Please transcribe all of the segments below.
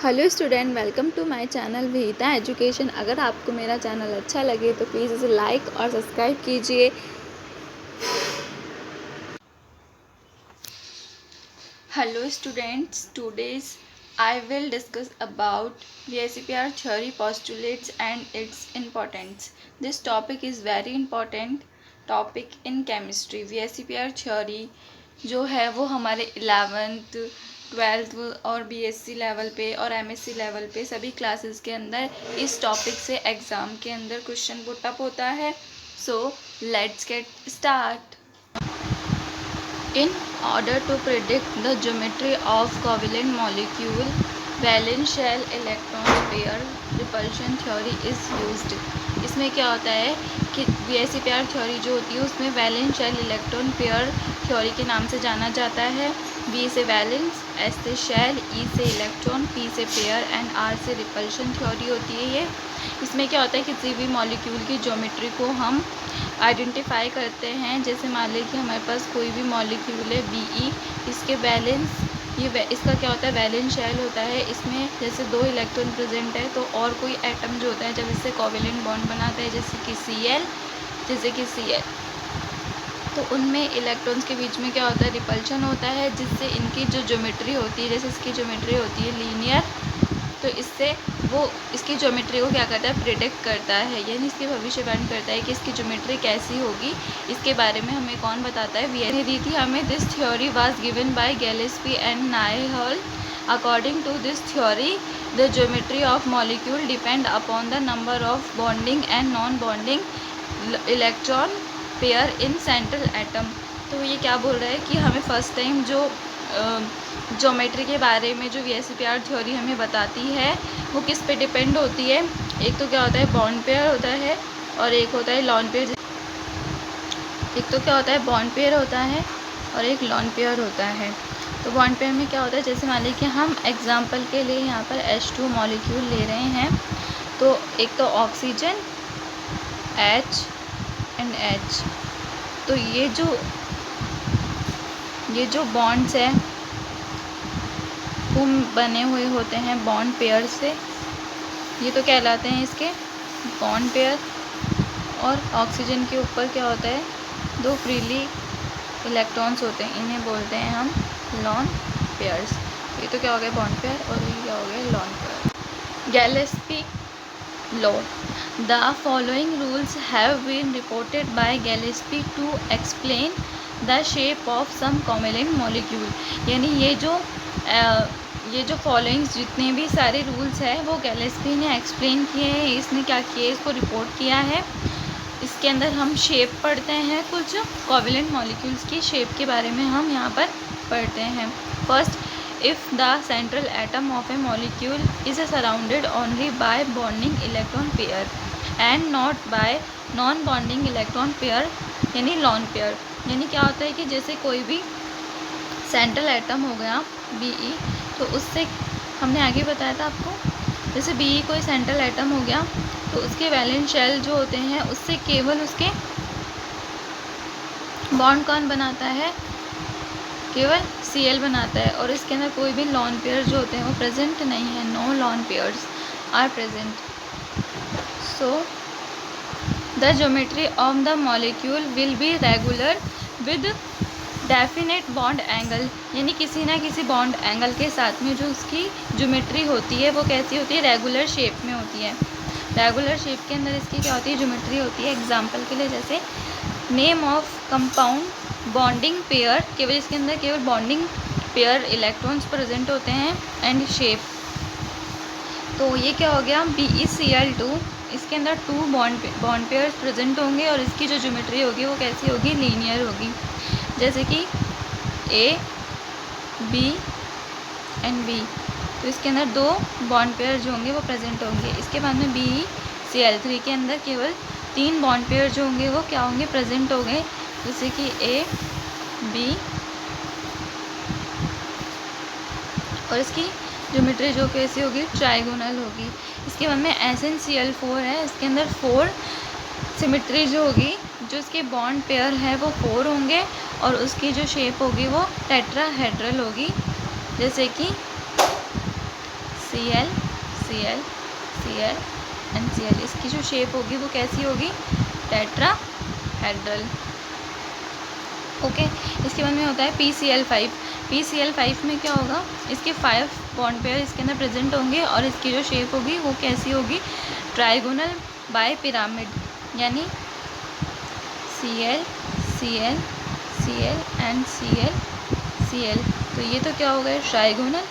Hello student, welcome to my channel Vihita education. अगर आपको मेरा चैनल अच्छा लगे तो प्लीज़ इसे लाइक और सब्सक्राइब कीजिए। Hello students, today's I will discuss about VSEPR theory postulates and its importance. This topic is very important topic in chemistry. VSEPR theory जो है वो हमारे 11th 12th और BSc लेवल पे और MSc लेवल पे सभी क्लासेस के अंदर इस टॉपिक से एग्ज़ाम के अंदर क्वेश्चन पुट अप होता है। So let's get start. In order to predict the geometry of covalent molecule, valence shell electron pair repulsion theory is used. इसमें क्या होता है कि VSEPR थ्योरी जो होती है उसमें valence shell electron pair theory के नाम से जाना जाता है। V से वैलेंस, S से शेल, E से इलेक्ट्रॉन, P से पेयर एंड R से रिपल्शन थ्योरी होती है ये। इसमें क्या होता है, किसी भी मॉलिक्यूल की ज्योमेट्री को हम आइडेंटिफाई करते हैं। जैसे मान लीजिए कि हमारे पास कोई भी मॉलिक्यूल है Be, इसके वैलेंस इसका क्या होता है, वैलेंस शेल होता है। इसमें जैसे 2 इलेक्ट्रॉन प्रेजेंट है तो और कोई एटम जो होता है जब इससे कोवेलेंट बॉन्ड बनाता है जैसे कि Cl, तो उनमें इलेक्ट्रॉन्स के बीच में क्या होता है, रिपल्शन होता है, जिससे इनकी जो ज्योमेट्री होती है, जैसे इसकी ज्योमेट्री होती है लीनियर, तो इससे वो इसकी ज्योमेट्री को क्या करता है, प्रिडिक्ट करता है, यानी इसकी भविष्यवाणी करता है कि इसकी ज्योमेट्री कैसी होगी। इसके बारे में हमें कौन बताता है, वी ने दी थी हमें। This theory was given by Gillespie and Nyholm. According to this theory the geometry of molecule depend upon the number of bonding and non bonding electron pair in central atom. तो ये क्या बोल रहा है कि हमें फर्स्ट टाइम जो geometry के बारे में जो VSEPR थ्योरी हमें बताती है वो किस पे डिपेंड होती है। एक तो क्या होता है, बॉन्ड पेयर होता है और एक होता है लॉन पेयर। एक तो क्या होता है, बॉन्ड पेयर होता है और एक लॉन पेयर होता है। तो बॉन्ड पेयर में क्या होता है, जैसे मान लीजिए कि हम एग्जांपल के लिए यहाँ पर H2 मॉलिक्यूल ले रहे हैं, तो एक तो ऑक्सीजन H एंड H, तो ये जो बॉन्ड्स है वो बने हुए होते हैं बॉन्ड पेयर से। ये तो कहलाते हैं इसके बॉन्ड पेयर। और ऑक्सीजन के ऊपर क्या होता है, 2 फ्रीली इलेक्ट्रॉन्स होते हैं, इन्हें बोलते हैं हम लॉन पेयर्स। ये तो क्या हो गया, बॉन्ड पेयर, और ये क्या हो गया, lone pair. Gillespie law. The following rules have been reported by Gillespie to explain the shape of some covalent molecule. यानी ये जो फॉलोइंग्स जितने भी सारे रूल्स हैं वो गैलेस्पी ने एक्सप्लेन किए हैं। इसने क्या किया, इसको रिपोर्ट किया है। इसके अंदर हम शेप पढ़ते हैं, कुछ कोवेलेंट मॉलिक्यूल्स की शेप के बारे में हम यहाँ पर पढ़ते हैं। First, if the central atom of a molecule is surrounded only by bonding electron pair and not by non bonding electron pair यानी lone pair। यानी क्या होता है कि जैसे कोई भी सेंट्रल एटम हो गया Be, तो उससे हमने आगे बताया था आपको, जैसे Be कोई सेंट्रल एटम हो गया तो उसके वैलेंस शेल जो होते हैं उससे केवल उसके बॉन्ड कौन बनाता है, केवल Cl बनाता है, और इसके अंदर कोई भी लॉन पेयर जो होते हैं वो प्रेजेंट नहीं है। No lone pairs are present. So the geometry of the molecule will be regular with definite bond angle. यानी किसी ना किसी बॉन्ड एंगल के साथ में जो उसकी ज्योमेट्री होती है वो कैसी होती है, रेगुलर शेप में होती है। रेगुलर शेप के अंदर इसकी क्या होती है, ज्योमेट्री होती है। एग्जाम्पल के लिए जैसे name of compound bonding pair, केवल इसके अंदर केवल बॉन्डिंग पेयर इलेक्ट्रॉन्स प्रेजेंट होते हैं, एंड शेप। तो ये क्या हो गया, BeCl2, इसके अंदर 2 बॉन्ड पेयर प्रेजेंट होंगे और इसकी जो ज्योमेट्री होगी वो कैसी होगी, लीनियर होगी। जैसे कि A, B एंड B, तो इसके अंदर 2 बॉन्ड पेयर जो होंगे वो प्रेजेंट होंगे। इसके बाद में BeCl3 के अंदर केवल 3 बॉन्ड पेयर जो होंगे वो क्या होंगे, प्रेजेंट होंगे, जैसे कि A, B, और इसकी ज्योमेट्री जो कैसी होगी, ट्राइगोनल होगी। इसके बाद में SnCl4 है, इसके अंदर 4 सिमेट्री जो होगी, जो इसके बॉन्ड पेयर है वो 4 होंगे और उसकी जो शेप होगी वो टेट्राहेड्रल होगी, जैसे कि Cl Cl Cl and Cl। इसकी जो शेप होगी वो कैसी होगी, टेट्राहेड्रल। ओके, इसके बाद में होता है PCl5। PCl5 में क्या होगा, इसके 5 बॉन्ड पेयर इसके अंदर प्रेजेंट होंगे और इसकी जो शेप होगी वो कैसी होगी, ट्राइगोनल बाय पिरामिड, यानी Cl Cl Cl and Cl Cl। तो ये तो क्या हो गए, ट्राइगोनल,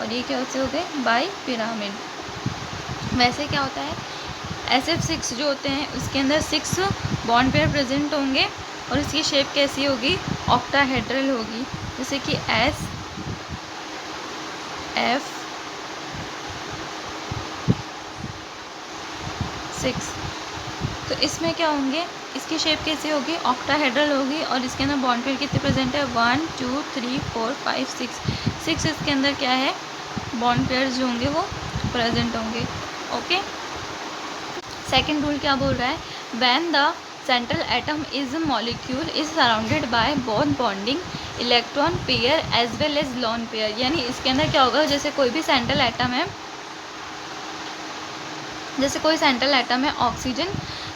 और ये क्या होते हो गए, बाय पिरामिड। वैसे क्या होता है, SF6 जो होते हैं उसके अंदर 6 बॉन्ड पेयर प्रेजेंट होंगे और इसकी शेप कैसी होगी, ऑक्टाहेड्रल होगी, जैसे कि SF6। तो इसमें क्या होंगे, इसकी शेप कैसी होगी, ऑक्टाहेड्रल होगी, और इसके अंदर बॉन्ड पेयर कितने प्रेजेंट है, 1 2 3 4 5 6 इसके अंदर क्या है, बॉन्ड पेयर्स जो होंगे वो प्रेजेंट होंगे। ओके, सेकेंड रूल क्या बोल रहा है, when the central atom is molecule is surrounded by both bonding electron pair as well as lone pair. यानी इसके अंदर क्या होगा, जैसे कोई भी सेंट्रल एटम है, जैसे कोई सेंट्रल एटम है ऑक्सीजन,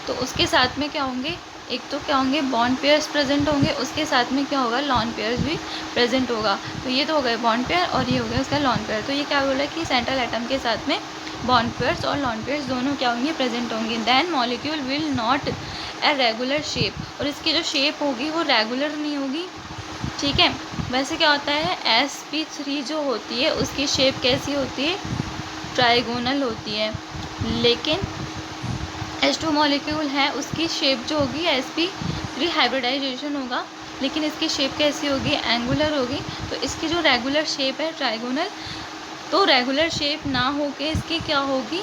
तो उसके साथ में क्या होंगे, एक तो क्या होंगे, बॉन्ड पेयर्स प्रेजेंट होंगे, उसके साथ में क्या होगा, लॉन पेयर्स भी प्रेजेंट होगा। तो ये तो हो गए बॉन्ड पेयर और ये हो गया उसका लॉन पेयर। तो ये क्या बोला कि सेंट्रल एटम के साथ में बॉन्ड पेयर्स और लॉन पेयर्स दोनों क्या होंगे, प्रेजेंट होंगे। Then molecule will not a regular shape, और इसकी जो शेप होगी वो रेगुलर नहीं होगी, ठीक है। वैसे क्या होता है, sp3 जो होती है उसकी शेप कैसी होती है, ट्राइगोनल होती है, लेकिन H2 मॉलिक्यूल है उसकी शेप जो होगी sp3 हाइब्रिडाइजेशन होगा, लेकिन इसकी शेप कैसी होगी, एंगुलर होगी। तो इसकी जो रेगुलर शेप है ट्राइगोनल, तो रेगुलर शेप ना होके इसकी क्या होगी,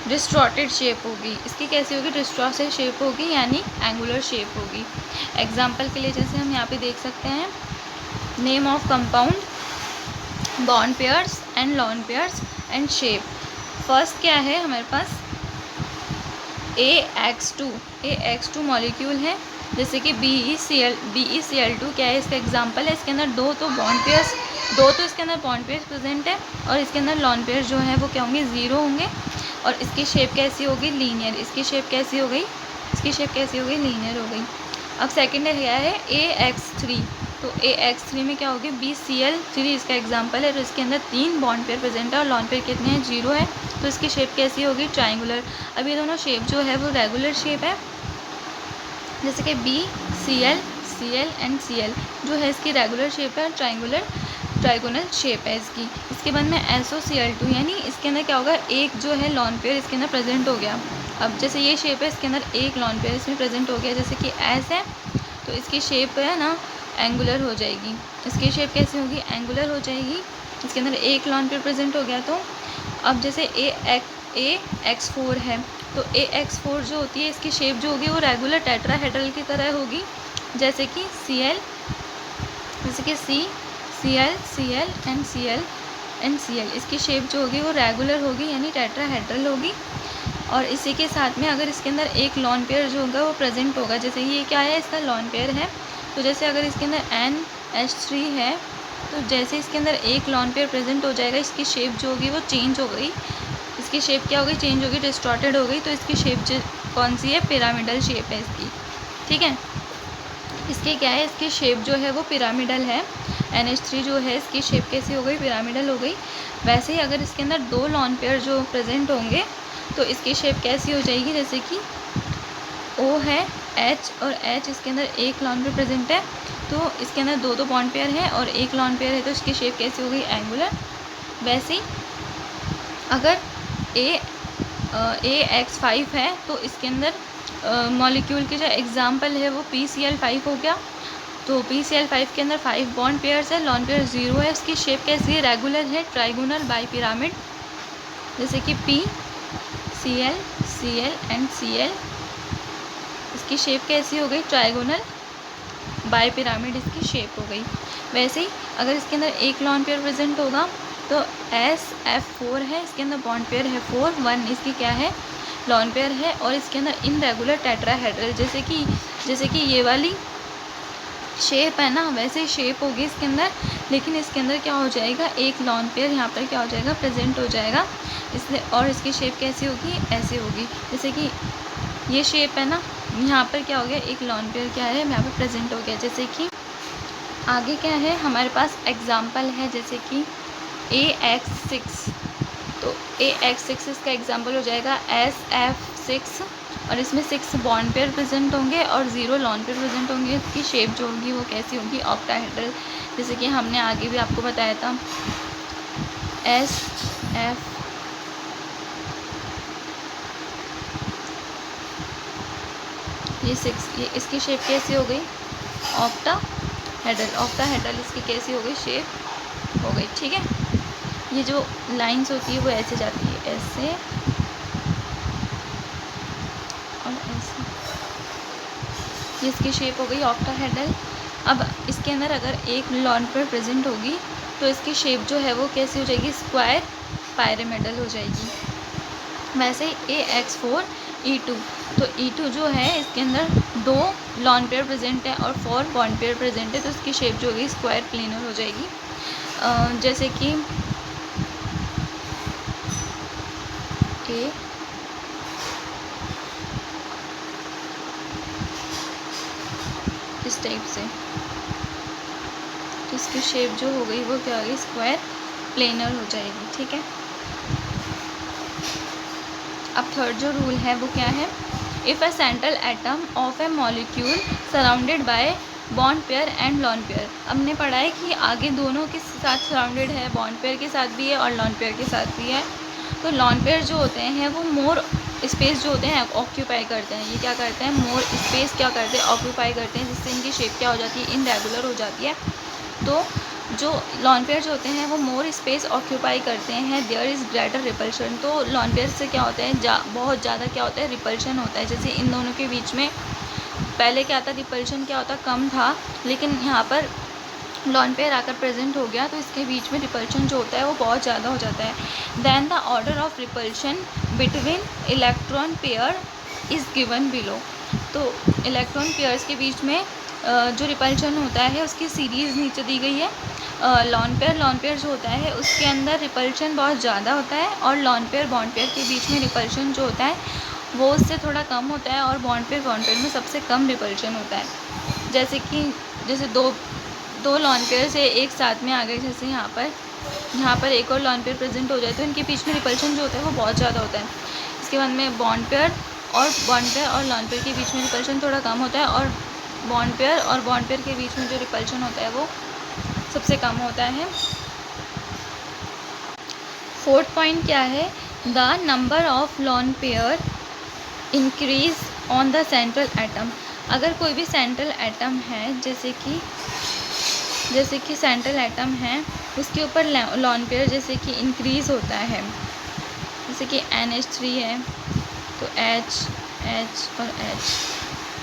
डिस्टॉर्टेड शेप होगी। इसकी कैसी होगी, डिस्टॉर्टेड शेप होगी, यानी एंगुलर शेप होगी। एग्जाम्पल के लिए जैसे हम यहाँ पे देख सकते हैं, name of compound, bond pairs and lawn pairs and shape. First क्या है हमारे पास, AX2 मॉलिक्यूल है, जैसे कि BeCl2 क्या है, इसका एग्जांपल है। इसके अंदर दो तो इसके अंदर बॉन्ड पेयर्स प्रेजेंट है और इसके अंदर लॉन पेयर्स जो है वो क्या होंगे, 0 होंगे, और इसकी शेप कैसी होगी, लीनियर। इसकी शेप कैसी हो गई, लीनियर हो गई। अब सेकेंड क्या है, AX3। तो AX3 में क्या होगी, BCl3 इसका एग्जाम्पल है, तो इसके अंदर 3 बॉन्ड पेयर प्रेजेंट है और लॉन पेयर कितने हैं, 0 है, तो इसकी शेप कैसी होगी, ट्राइंगुलर। अब ये दोनों शेप जो है वो रेगुलर शेप है, जैसे कि Cl एंड Cl जो है इसकी रेगुलर शेप है, ट्राइगोनल शेप है इसकी। इसके बाद में SOCl2, यानी इसके अंदर क्या होगा, एक जो है लॉन पेयर इसके अंदर प्रेजेंट हो गया। अब जैसे ये शेप है, इसके अंदर एक लॉन पेयर इसमें प्रेजेंट हो गया, जैसे कि S है, तो इसकी शेप है ना एंगुलर हो जाएगी। इसकी शेप कैसी होगी, एंगुलर हो जाएगी, इसके अंदर एक लॉन पेयर प्रेजेंट हो गया। तो अब जैसे AX4 है, तो AX4 जो होती है इसकी शेप जो होगी वो रेगुलर टेट्राहेड्रल की तरह होगी, जैसे कि Cl एंड Cl इसकी शेप जो होगी वो रेगुलर होगी, यानी टेट्राहेड्रल होगी। और इसी के साथ में अगर इसके अंदर एक लॉन पेयर जो होगा वो प्रेजेंट होगा, जैसे ये क्या है, इसका लॉन पेयर है, तो जैसे अगर इसके अंदर NH3 है, तो जैसे इसके अंदर एक लॉन पेयर प्रेजेंट हो जाएगा, इसकी शेप जो होगी वो चेंज हो गई, इसकी शेप क्या हो गई, चेंज हो गई, डिस्टॉर्टेड हो गई। तो इसकी शेप कौन सी है, पिरामिडल शेप है इसकी, ठीक है। इसकी क्या है, इसकी शेप जो है वो पिरामिडल है। NH3 जो है इसकी शेप कैसी हो गई, पिरामिडल हो गई। वैसे ही अगर इसके अंदर 2 लॉन पेयर जो प्रेजेंट होंगे तो इसकी शेप कैसी हो जाएगी, जैसे कि O है, H और H इसके अंदर एक लॉन पेयर प्रेजेंट है, तो इसके अंदर 2 बॉन्ड पेयर है और एक लॉन पेयर है, तो इसकी शेप कैसी हो गई, एंगुलर। वैसे ही अगर AX5 है, तो इसके अंदर मॉलिक्यूल के जो एग्जाम्पल है वो PCl5 हो गया। तो PCl5 के अंदर 5 बॉन्ड पेयर्स है, लॉन पेयर 0 है, इसकी शेप कैसी है, रेगुलर है, ट्राइगोनल बाई पिरामिड, जैसे कि PCl एंड Cl इसकी शेप कैसी हो गई, ट्राइगोनल बाई पिरामिड इसकी शेप हो गई। वैसे ही अगर इसके अंदर एक लॉन पेयर प्रेजेंट होगा तो SF4 है, इसके अंदर बॉन्ड पेयर है 4, 1 इसकी क्या है, लॉन पेयर है, और इसके अंदर इनरेगुलर टेट्राहेड्रल, जैसे कि ये वाली शेप है ना, वैसे शेप होगी इसके अंदर, लेकिन इसके अंदर क्या हो जाएगा, एक लॉन पेयर यहाँ पर क्या हो जाएगा, प्रेजेंट हो जाएगा। इसलिए और इसकी शेप कैसी होगी, ऐसे होगी। जैसे कि ये शेप है ना, यहाँ पर क्या हो गया, एक लॉन पेयर क्या है यहाँ पर प्रेजेंट हो गया। जैसे कि आगे क्या है हमारे पास एग्जाम्पल है, जैसे कि AX6, तो AX6 इसका एग्जाम्पल हो जाएगा SF6, और इसमें 6 बॉन्ड पेयर प्रेजेंट होंगे और 0 लॉन पेयर प्रेजेंट होंगे। इसकी शेप जो होगी वो कैसी होगी, ऑक्टाहेड्रल, जैसे कि हमने आगे भी आपको बताया था। SF ये 6, ये इसकी शेप कैसी हो गई, ऑक्टाहेड्रल। ऑक्टाहेड्रल इसकी कैसी हो गई, शेप हो गई। ठीक है, ये जो लाइंस होती है वो ऐसे जाती है, ऐसे और ऐसे, ये इसकी शेप हो गई ऑक्टाहेड्रल। अब इसके अंदर अगर एक लॉन पेयर प्रेजेंट होगी तो इसकी शेप जो है वो कैसी हो जाएगी, स्क्वायर पायरामिडल हो जाएगी। वैसे AX4 E2, तो E2 जो है इसके अंदर 2 लॉन पेयर प्रेजेंट है और 4 बॉन्ड पेयर प्रेजेंट है, तो इसकी शेप जो होगी स्क्वायर प्लेनर हो जाएगी। जैसे कि इस टाइप से, इसकी शेप जो हो गई वो क्या होगी, स्क्वायर प्लेनर हो जाएगी। ठीक है, अब थर्ड जो रूल है वो क्या है, if a central atom of A molecule surrounded by bond pair and lone pair. हमने पढ़ा है कि आगे दोनों के साथ सराउंडेड है, बॉन्ड पेयर के साथ भी है और लॉन पेयर के साथ भी है। तो लॉन पेयर जो होते हैं वो मोर स्पेस जो होते हैं ऑक्यूपाई करते हैं। ये क्या करते हैं, मोर स्पेस क्या करते हैं, ऑक्यूपाई करते हैं, जिससे इनकी शेप क्या हो जाती है, इनरेगुलर हो जाती है। तो जो लॉन पेयर जो होते हैं वो मोर स्पेस ऑक्यूपाई करते हैं, देयर इज़ ग्रेटर रिपल्शन। तो लॉन पेयर से क्या होता है, बहुत ज़्यादा क्या होता है, रिपल्शन होता है। जैसे इन दोनों के बीच में पहले क्या था, रिपल्शन क्या होता, कम था, लेकिन यहाँ पर लॉन पेयर आकर प्रेजेंट हो गया तो इसके बीच में रिपल्शन जो होता है वो बहुत ज़्यादा हो जाता है। Then the order of repulsion between electron pair is given below. तो इलेक्ट्रॉन पेयर्स के बीच में जो रिपल्शन होता है उसकी सीरीज़ नीचे दी गई है। लॉन पेयर जो होता है उसके अंदर रिपल्शन बहुत ज़्यादा होता है, और लॉन पेयर बॉन्ड पेयर के बीच में रिपल्शन जो होता है वो उससे थोड़ा कम होता है, और बॉन्ड पेयर में सबसे कम रिपल्शन होता है। जैसे दो लॉन पेयर से एक साथ में आ गए, जैसे यहाँ पर एक और लॉन पेयर प्रेजेंट हो जाए तो इनके बीच में रिपल्शन जो होता है वो बहुत ज़्यादा होता है। इसके बाद में बॉन्ड पेयर और लॉन पेयर के बीच में रिपल्शन थोड़ा कम होता है, और बॉन्ड पेयर के बीच में जो रिपल्शन होता है वो सबसे कम होता है। फोर्थ पॉइंट क्या है, the number of lone pair increase on the central atom. अगर कोई भी सेंट्रल एटम है, जैसे कि सेंट्रल एटम है उसके ऊपर लॉन पेयर जैसे कि इंक्रीज़ होता है, जैसे कि NH3 है तो H और H,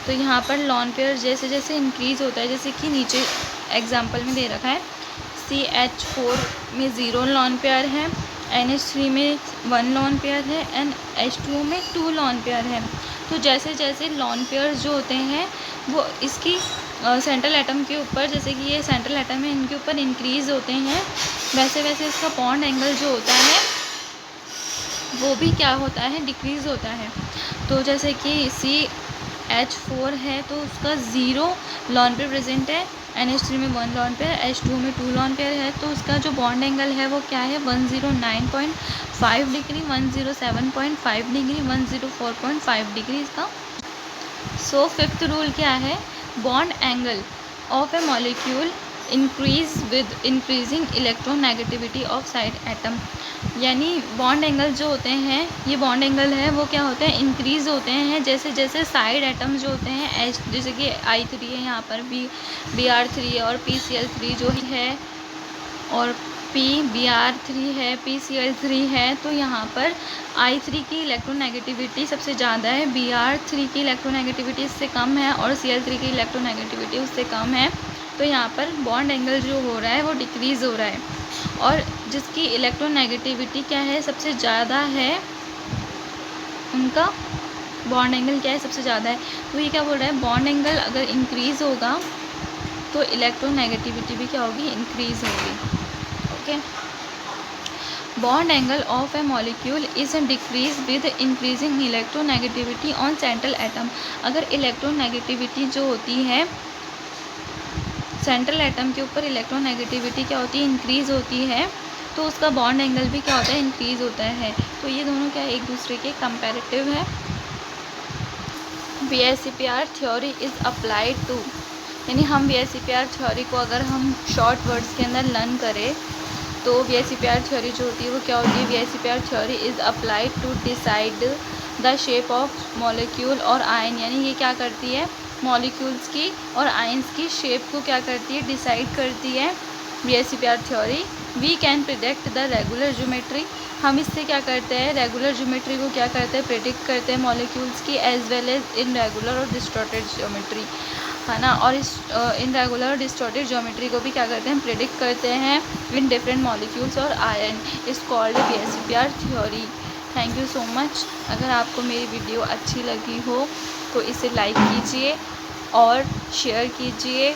तो यहाँ पर लॉन पेयर जैसे जैसे इंक्रीज़ होता है, जैसे कि नीचे एग्जांपल में दे रखा है CH4 में 0 लॉन पेयर है, NH3 में 1 लॉन पेयर है एंड H2O में 2 लॉन पेयर है। तो जैसे जैसे लॉन पेयर जो होते हैं वो इसकी सेंट्रल एटम के ऊपर, जैसे कि ये सेंट्रल एटम है इनके ऊपर इंक्रीज़ होते हैं, वैसे वैसे इसका बॉन्ड एंगल जो होता है वो भी क्या होता है, डिक्रीज़ होता है। तो जैसे कि CH4 है तो उसका 0 लॉन पेयर प्रेजेंट है, NH3 में 1 लॉन पेयर, H2O में 2 लॉन पेयर है, तो उसका जो बॉन्ड एंगल है वो क्या है, 109.5 डिग्री, 107.5 डिग्री, 104.5 डिग्री इसका। सो फिफ्थ रूल क्या है, bond angle of A molecule increase with increasing electronegativity of side atom. यानी बॉन्ड एंगल जो होते हैं, ये बॉन्ड एंगल है वो क्या होते हैं, इंक्रीज़ होते हैं जैसे जैसे साइड एटम जो होते हैं जैसे कि I3 है, यहाँ पर Br3 है और PCl3 जो है, और Br3 है, PCl3 है, तो यहाँ पर I3 की इलेक्ट्रोनेगेटिविटी सबसे ज़्यादा है, Br3 की इलेक्ट्रोनेगेटिविटी इससे कम है और Cl3 की इलेक्ट्रोनेगेटिविटी उससे कम है। तो यहाँ पर बॉन्ड एंगल जो हो रहा है वो डिक्रीज़ हो रहा है, और जिसकी इलेक्ट्रोनेगेटिविटी क्या है, सबसे ज़्यादा है, उनका बॉन्ड एंगल क्या है, सबसे ज़्यादा है। तो ये क्या बोल रहा है, बॉन्ड एंगल अगर इंक्रीज़ होगा तो इलेक्ट्रोनेगेटिविटी भी क्या होगी, इंक्रीज होगी। Okay. Bond angle of A molecule is decrease with increasing electronegativity on central atom. अगर इलेक्ट्रोनेगेटिविटी जो होती है सेंट्रल एटम के ऊपर, इलेक्ट्रोनेगेटिविटी क्या होती है, इंक्रीज होती है, तो उसका बॉन्ड एंगल भी क्या होता है, इंक्रीज होता है। तो ये दोनों क्या एक दूसरे के कंपैरेटिव है। VSEPR theory is applied to, यानी हम VSEPR थ्योरी को अगर हम शॉर्ट वर्ड्स के अंदर लर्न करें तो VSEPR थ्योरी जो होती है वो क्या होती है, VSEPR theory is applied to decide the shape of molecule और आयन, यानी ये क्या करती है, मॉलिक्यूल्स की और आयंस की शेप को क्या करती है, डिसाइड करती है VSEPR theory. We can predict the regular geometry, हम इससे क्या करते हैं, रेगुलर ज्योमेट्री को क्या करते हैं, प्रिडिक्ट करते हैं मॉलिक्यूल्स की, as well as irregular और डिस्टॉर्टेड ज्योमेट्री, है ना। और इस इन रेगुलर और डिस्टॉर्टेड ज्योमेट्री को भी क्या करते हैं, प्रिडिक्ट करते हैं इन डिफरेंट मॉलिक्यूल्स और ion. Is called VSEPR theory. Thank you so much. अगर आपको मेरी वीडियो अच्छी लगी हो तो इसे लाइक कीजिए और शेयर कीजिए।